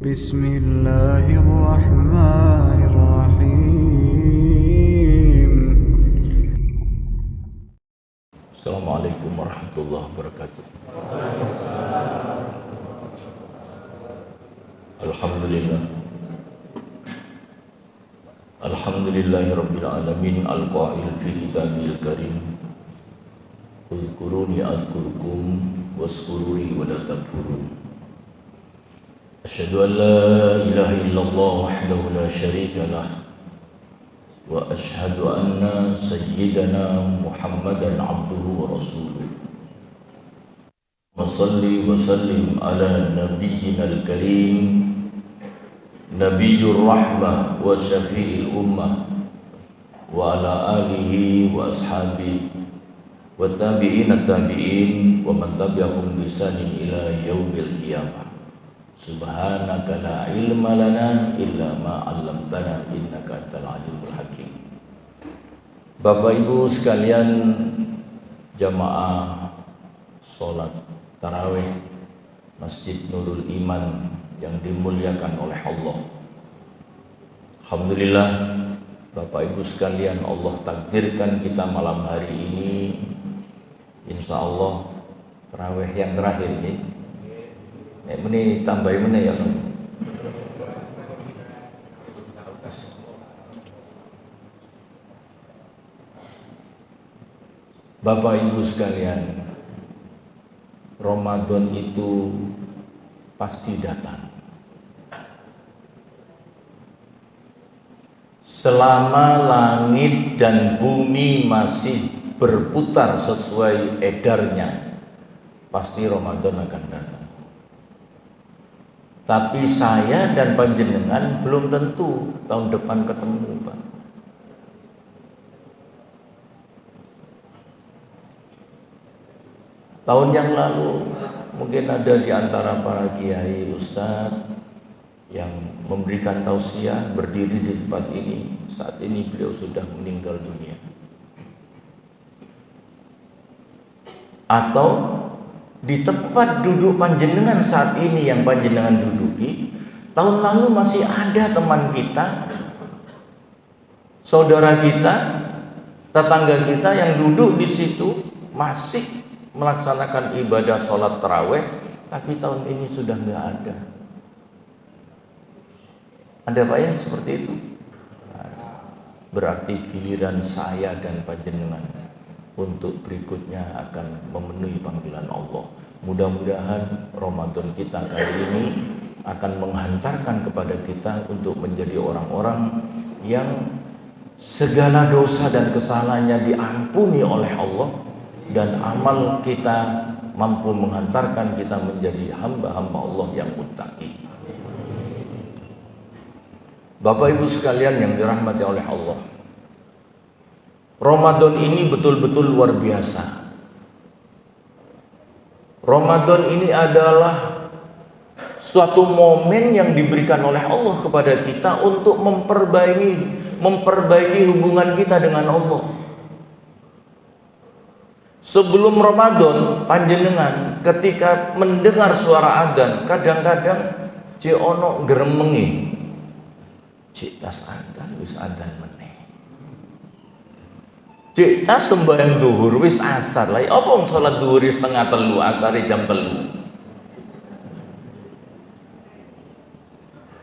بسم الله الرحمن الرحيم. Assalamualaikum warahmatullahi wabarakatuh. Alhamdulillah. Alhamdulillahirabbil alamin al-qail fi kitabil karim. Uzkuruni azkurkum waskuruni wa la takfurun. Asyhadu an la ilaha illallah wahdahu la syarika lah. Wa ashhadu anna sayyidana Muhammadan abduhu wa rasuluh. Wa salli wa sallim ala nabiyyina al-karim, nabiyyur rahmah wa syafi'il ummah, wa ala alihi wa ashabihi wa tabi'in at-tabi'in wa man tabi'ahum bi ihsanin ila yaumil qiyamah. Subhanaka la ilma lana illa ma 'allamtana innaka antal alimul hakim. Bapak Ibu sekalian, jamaah salat tarawih Masjid Nurul Iman yang dimuliakan oleh Allah. Alhamdulillah, Bapak Ibu sekalian, Allah takdirkan kita malam hari ini insya Allah tarawih yang terakhir ini. Ini tambahin mana ya? Bapak Ibu sekalian, Ramadan itu pasti datang. Selama langit dan bumi masih berputar sesuai edarnya, pasti Ramadan akan datang. Tapi saya dan panjenengan belum tentu tahun depan ketemu, Pak. Tahun yang lalu mungkin ada di antara para kiai ustadz yang memberikan tausiah berdiri di tempat ini. Saat ini beliau sudah meninggal dunia. Atau di tempat duduk panjenengan saat ini yang panjenengan duduki, tahun lalu masih ada teman kita, saudara kita, tetangga kita yang duduk di situ masih melaksanakan ibadah sholat taraweh, tapi tahun ini sudah nggak ada. Ada Pak yang seperti itu? Berarti giliran saya dan panjenengan untuk berikutnya akan memenuhi panggilan Allah. Mudah-mudahan Ramadan kita kali ini akan menghantarkan kepada kita untuk menjadi orang-orang yang segala dosa dan kesalahannya diampuni oleh Allah, dan amal kita mampu menghantarkan kita menjadi hamba-hamba Allah yang muttaqi. Bapak Ibu sekalian yang dirahmati oleh Allah, Ramadan ini betul-betul luar biasa. Ramadan ini adalah suatu momen yang diberikan oleh Allah kepada kita untuk memperbaiki hubungan kita dengan Allah. Sebelum Ramadan, panjenengan ketika mendengar suara adzan, kadang-kadang ono gremengi. Cik tas adzan wis adzan meneh. Cik tas sembahyang duhur wis asar lah. Apa wong salat duhur setengah telu, asar jam 3.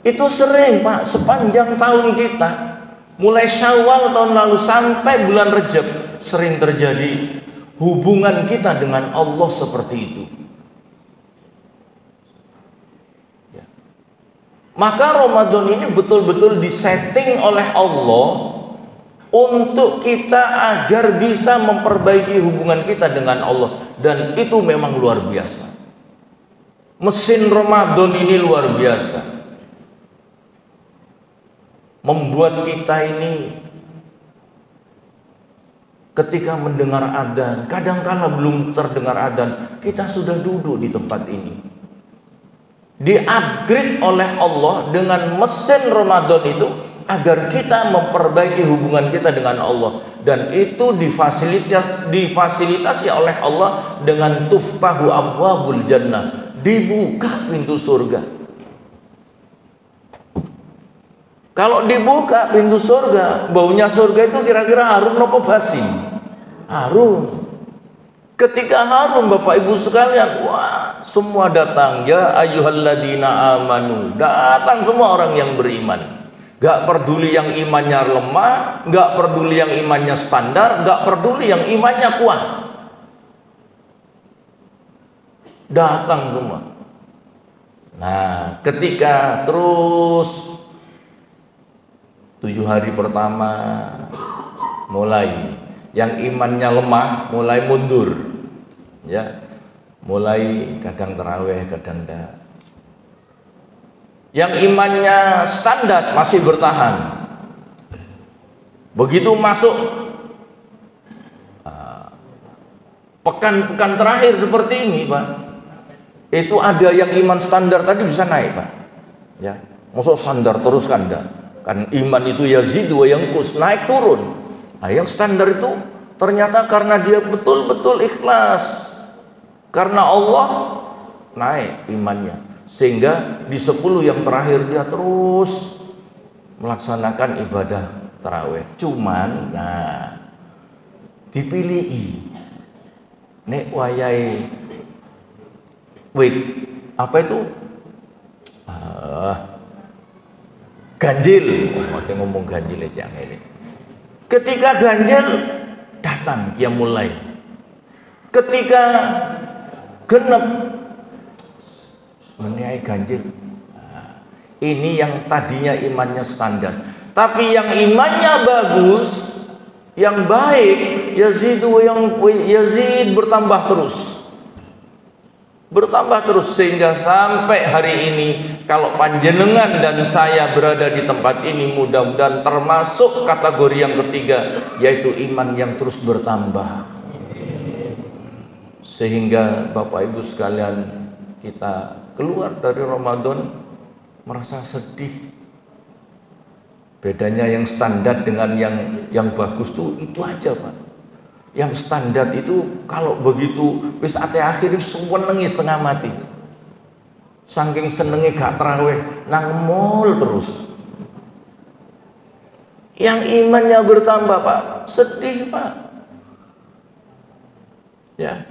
Itu sering, Pak, sepanjang tahun kita. Mulai Syawal tahun lalu sampai bulan Rejab sering terjadi hubungan kita dengan Allah seperti itu. Ya. Maka Ramadan ini betul-betul disetting oleh Allah untuk kita agar bisa memperbaiki hubungan kita dengan Allah, dan itu memang luar biasa. Mesin Ramadan ini luar biasa, membuat kita ini ketika mendengar adzan, kadang-kala belum terdengar adzan, kita sudah duduk di tempat ini. Di-upgrade oleh Allah dengan mesin Ramadan itu agar kita memperbaiki hubungan kita dengan Allah, dan itu difasilitasi oleh Allah dengan tuftahu abwabul jannah, dibuka pintu surga. Kalau dibuka pintu surga, baunya surga itu kira-kira harum nopo basi? Harum. Ketika harum, Bapak Ibu sekalian, wah, semua datang. Ya ayyuhalladzina amanu, datang semua orang yang beriman. Gak peduli yang imannya lemah, gak peduli yang imannya standar, gak peduli yang imannya kuat. Datang semua. Nah, ketika terus 7 hari pertama mulai yang imannya lemah mulai mundur, ya, mulai kadang tarawih, kadang enggak. Yang imannya standar masih bertahan. Begitu masuk pekan-pekan terakhir seperti ini, Pak, itu ada yang iman standar tadi bisa naik, Pak. Ya, masuk standar terus kan enggak? Kan iman itu yazidu wa yanqus, naik turun. Nah, yang standar itu ternyata karena dia betul-betul ikhlas, karena Allah, naik imannya, sehingga di 10 yang terakhir dia terus melaksanakan ibadah tarawih. Cuman, nah, dipilih nek wayai wait, apa itu? Ganjil. Maksudnya ngomong ganjil aja ini. Ketika ganjil datang dia mulai. Ketika genep menyai ganjil. Nah, ini yang tadinya imannya standar, tapi yang imannya bagus, yang baik, yazid bertambah terus. Bertambah terus sehingga sampai hari ini kalau panjenengan dan saya berada di tempat ini, mudah-mudahan termasuk kategori yang ketiga, yaitu iman yang terus bertambah. Sehingga Bapak Ibu sekalian, kita keluar dari Ramadan merasa sedih. Bedanya yang standar dengan yang bagus tuh itu aja, Pak. Yang standar itu kalau begitu wis ate akhir semua nangis setengah mati. Saking senenge gak tarawih nang mall terus. Yang imannya bertambah, Pak, sedih, Pak. Ya,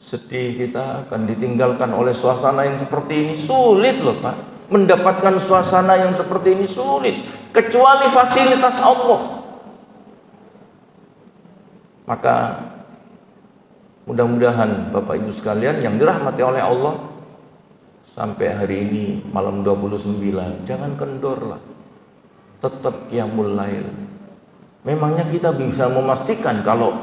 sedih kita akan ditinggalkan oleh suasana yang seperti ini. Sulit loh, Pak, mendapatkan suasana yang seperti ini, sulit, kecuali fasilitas Allah. Maka mudah-mudahan Bapak Ibu sekalian yang dirahmati oleh Allah, sampai hari ini malam 29 jangan kendorlah, tetap qiyamul lail. Memangnya kita bisa memastikan kalau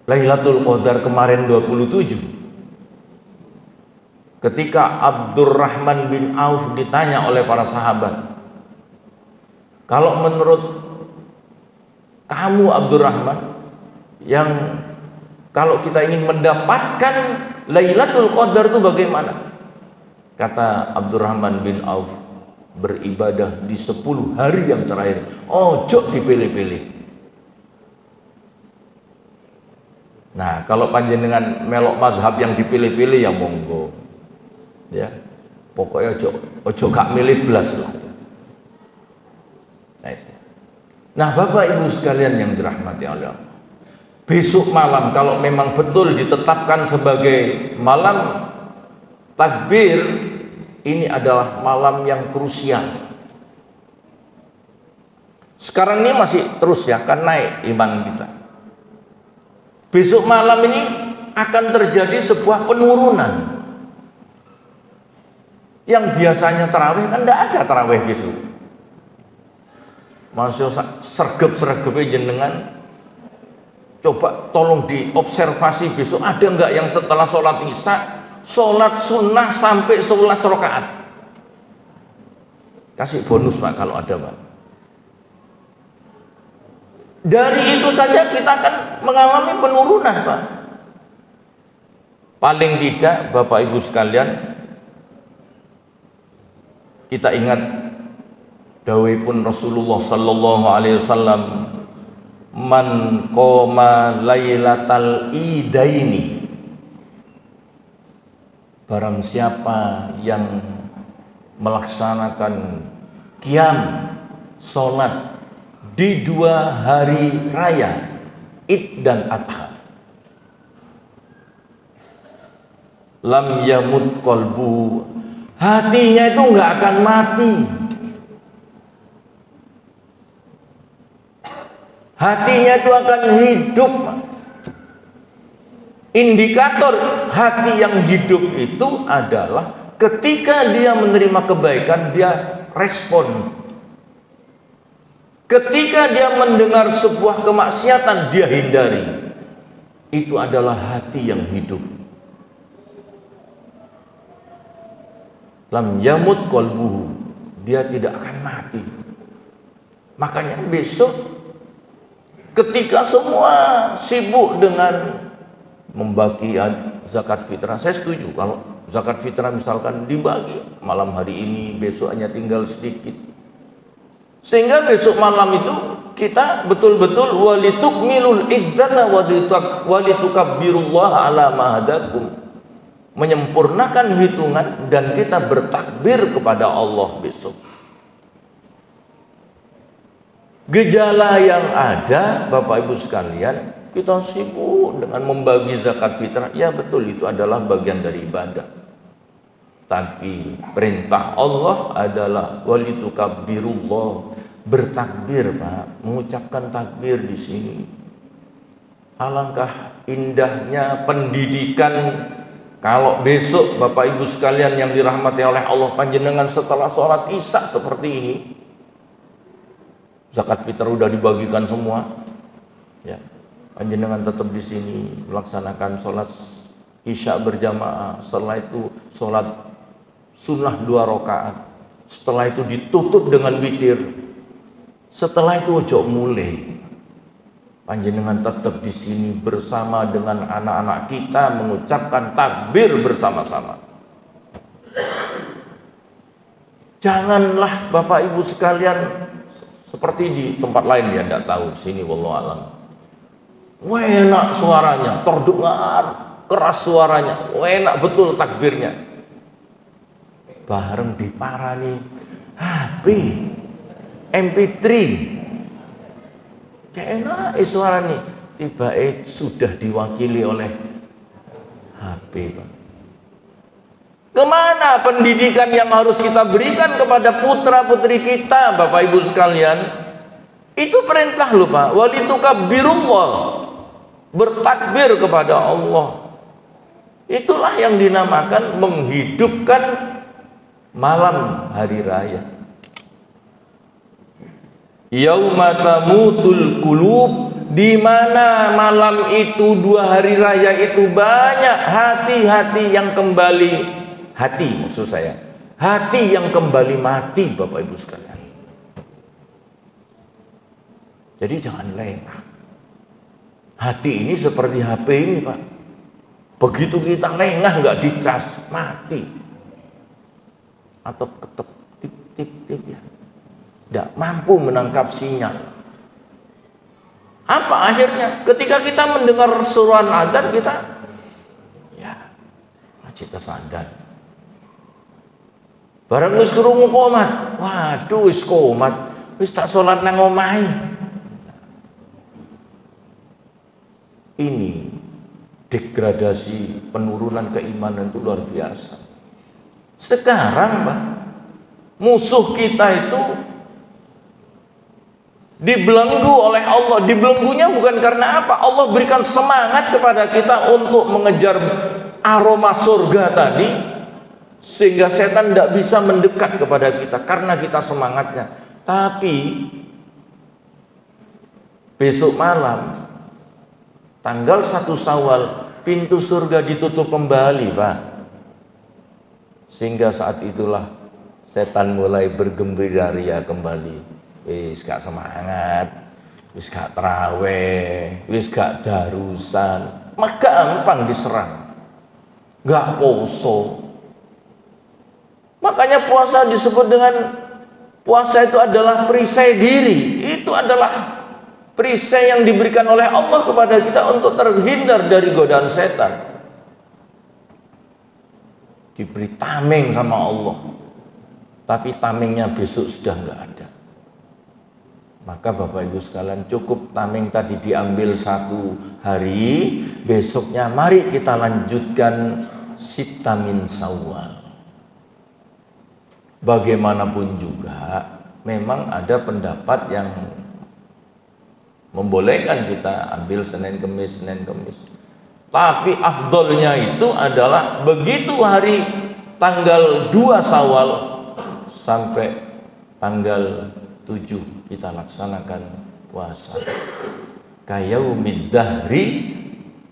Lailatul Qadar kemarin 27, ketika Abdurrahman bin Auf ditanya oleh para sahabat, kalau menurut kamu Abdurrahman, yang kalau kita ingin mendapatkan Lailatul Qadar itu bagaimana? Kata Abdurrahman bin Auf, beribadah di 10 hari yang terakhir. Ojo dipilih-pilih. Nah, kalau panjenengan melok mazhab yang dipilih-pilih ya monggo. Ya. Pokoknya ojo gak milih belas lah. Nah, Bapak Ibu sekalian yang dirahmati Allah, besok malam kalau memang betul ditetapkan sebagai malam takbir, ini adalah malam yang krusial. Sekarang ini masih terus ya, kan naik iman kita. Besok malam ini akan terjadi sebuah penurunan. Yang biasanya tarawih kan tidak ada tarawih besok. Masih sergep-sergep jenengan. Coba tolong diobservasi besok ada enggak yang setelah sholat isya, sholat sunnah sampai 11 rakaat. Kasih bonus, Pak, kalau ada, Pak. Dari itu saja kita akan mengalami penurunan, Pak. Paling tidak Bapak Ibu sekalian, kita ingat dawuhipun Rasulullah sallallahu alaihi wasallam, man qoma lailatal idaini, barang siapa yang melaksanakan qiyam, sholat di 2 hari raya Id dan Adha. Lam yamut qalbu, hatinya itu nggak akan mati. Hatinya itu akan hidup. Indikator hati yang hidup itu adalah ketika dia menerima kebaikan, dia respon. Ketika dia mendengar sebuah kemaksiatan, dia hindari. Itu adalah hati yang hidup. Lam yamut qalbuhu, dia tidak akan mati. Makanya besok ketika semua sibuk dengan membagi zakat fitrah, saya setuju kalau zakat fitrah misalkan dibagi malam hari ini, besok hanya tinggal sedikit. Sehingga besok malam itu kita betul-betul walitukmilul iddata walitukabbirullaha ala ma hadakum, menyempurnakan hitungan dan kita bertakbir kepada Allah besok. Gejala yang ada, Bapak Ibu sekalian, kita sibuk dengan membagi zakat fitrah. Ya betul, itu adalah bagian dari ibadah. Tapi perintah Allah adalah walitukabbirullah, bertakbir, Pak, mengucapkan takbir di sini. Alangkah indahnya pendidikan kalau besok Bapak Ibu sekalian yang dirahmati oleh Allah panjenengan setelah sholat Isya seperti ini, zakat fitrah udah dibagikan semua, ya, panjenengan tetap di sini melaksanakan sholat Isya berjamaah. Setelah itu sholat sunnah 2 rakaat. Setelah itu ditutup dengan witir. Setelah itu ojo mulai. Panjenengan tetap di sini bersama dengan anak-anak kita mengucapkan takbir bersama-sama. Janganlah Bapak Ibu sekalian seperti di tempat lain, ya tidak tahu, sini wallahu alam. Enak suaranya, terdengar keras suaranya, enak betul takbirnya. Bareng diparani HP, MP3, kayak enak suara nih, tiba sudah diwakili oleh HP, Pak. Kemana pendidikan yang harus kita berikan kepada putra putri kita, Bapak Ibu sekalian? Itu perintah loh, Pak. Walitukabbirullah, bertakbir kepada Allah. Itulah yang dinamakan menghidupkan malam hari raya. Yauma tamutul qulub, di mana malam itu 2 hari raya itu banyak hati-hati yang kembali, hati maksud saya, hati yang kembali mati, Bapak Ibu sekalian. Jadi jangan lengah. Hati ini seperti HP ini, Pak. Begitu kita lengah nggak dicas, mati. Atau ketep tip ya. Tidak mampu menangkap sinyal. Apa akhirnya? Ketika kita mendengar seruan azan, kita ya masih tersadar. Barang wis krungu qomat, waduh wis qomat, wis tak salat nang omahe. Ini degradasi, penurunan keimanan itu luar biasa. Sekarang, Pak, musuh kita itu dibelenggu oleh Allah. Dibelenggunya bukan karena apa? Allah berikan semangat kepada kita untuk mengejar aroma surga tadi, sehingga setan tidak bisa mendekat kepada kita karena kita semangatnya. Tapi besok malam tanggal 1 Syawal pintu surga ditutup kembali, Pak. Sehingga saat itulah setan mulai bergembira ria kembali. Wis gak semangat, wis gak terawih, wis gak darusan, maka gampang diserang, gak poso. Makanya puasa disebut dengan puasa itu adalah perisai diri. Itu adalah perisai yang diberikan oleh Allah kepada kita untuk terhindar dari godaan setan. Diberi tameng sama Allah. tapi tamengnya besok sudah nggak ada. Maka Bapak Ibu sekalian, cukup tameng tadi diambil 1 hari, besoknya mari kita lanjutkan Sitta min Syawal. Bagaimanapun juga memang ada pendapat yang membolehkan kita ambil Senin Kemis. Tapi afdolnya itu adalah begitu hari tanggal 2 Syawal sampai tanggal 7 kita laksanakan puasa. Kayaumid dahri,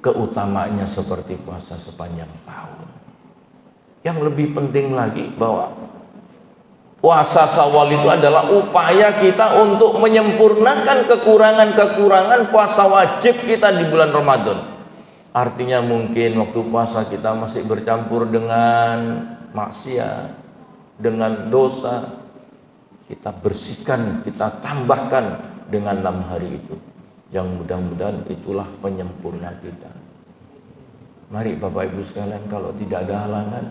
keutamaannya seperti puasa sepanjang tahun. Yang lebih penting lagi bahwa puasa Syawal itu adalah upaya kita untuk menyempurnakan kekurangan-kekurangan puasa wajib kita di bulan Ramadan. Artinya mungkin waktu puasa kita masih bercampur dengan maksiat, dengan dosa. Kita bersihkan, kita tambahkan dengan 6 hari itu. Yang mudah-mudahan itulah penyempurna kita. Mari Bapak Ibu sekalian, kalau tidak ada halangan,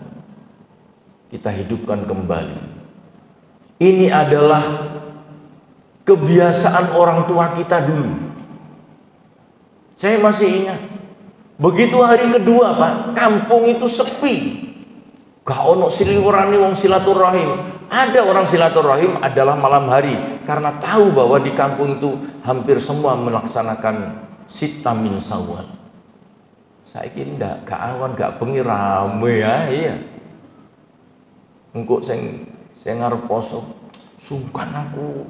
kita hidupkan kembali. Ini adalah kebiasaan orang tua kita dulu. Saya masih ingat, begitu hari kedua Pak, kampung itu sepi. Gak ono siliwurani wong silaturahim. Ada orang silaturahim adalah malam hari, karena tahu bahwa di kampung itu hampir semua melaksanakan Sitta min Syawal. Saiki ndak, gak awan, gak bengi rame ya, iya. Engko sing ngarep poso, sungkan aku.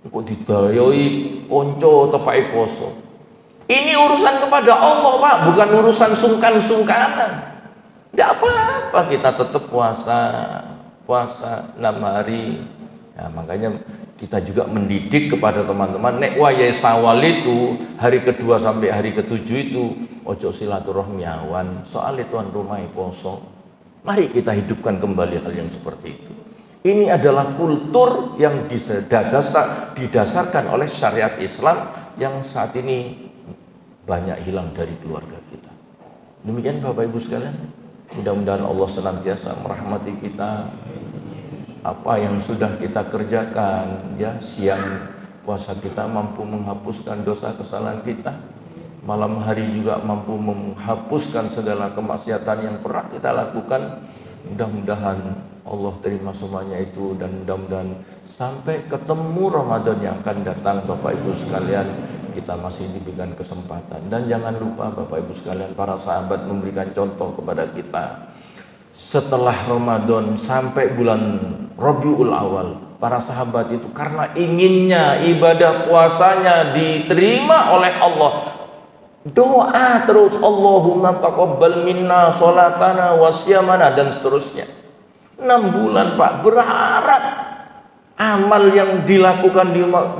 Engko didayoi kanca tepake poso. Ini urusan kepada Allah, Pak, bukan urusan sungkan-sungkanan. Tidak apa-apa kita tetap puasa 6 hari. Ya, makanya kita juga mendidik kepada teman-teman, nek wayahe Syawal itu hari kedua sampai hari ketujuh itu ojo silaturahmi awan, soal tuan rumah poso. Mari kita hidupkan kembali hal yang seperti itu. Ini adalah kultur yang didasarkan oleh syariat Islam yang saat ini banyak hilang dari keluarga kita. Demikian Bapak Ibu sekalian, mudah-mudahan Allah senantiasa merahmati kita. Apa yang sudah kita kerjakan, ya, siang puasa kita mampu menghapuskan dosa kesalahan kita, malam hari juga mampu menghapuskan segala kemaksiatan yang pernah kita lakukan. Mudah-mudahan Allah terima semuanya itu, dan mudah-mudahan sampai ketemu Ramadan yang akan datang Bapak Ibu sekalian, kita masih diberikan kesempatan. Dan jangan lupa Bapak Ibu sekalian, para sahabat memberikan contoh kepada kita. Setelah Ramadan sampai bulan Rabiul Awal, para sahabat itu karena inginnya ibadah puasanya diterima oleh Allah, doa terus, Allahumma taqabbal minna sholatana wa siyamana, dan seterusnya. 6 bulan Pak, berharap amal yang dilakukan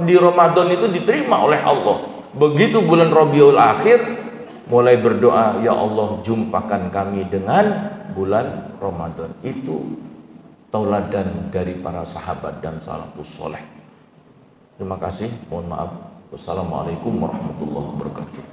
di Ramadan itu diterima oleh Allah. Begitu bulan Rabiul Akhir, mulai berdoa, ya Allah jumpakan kami dengan bulan Ramadan. Itu tauladan dari para sahabat dan salafus soleh. Terima kasih, mohon maaf. Wassalamualaikum warahmatullahi wabarakatuh.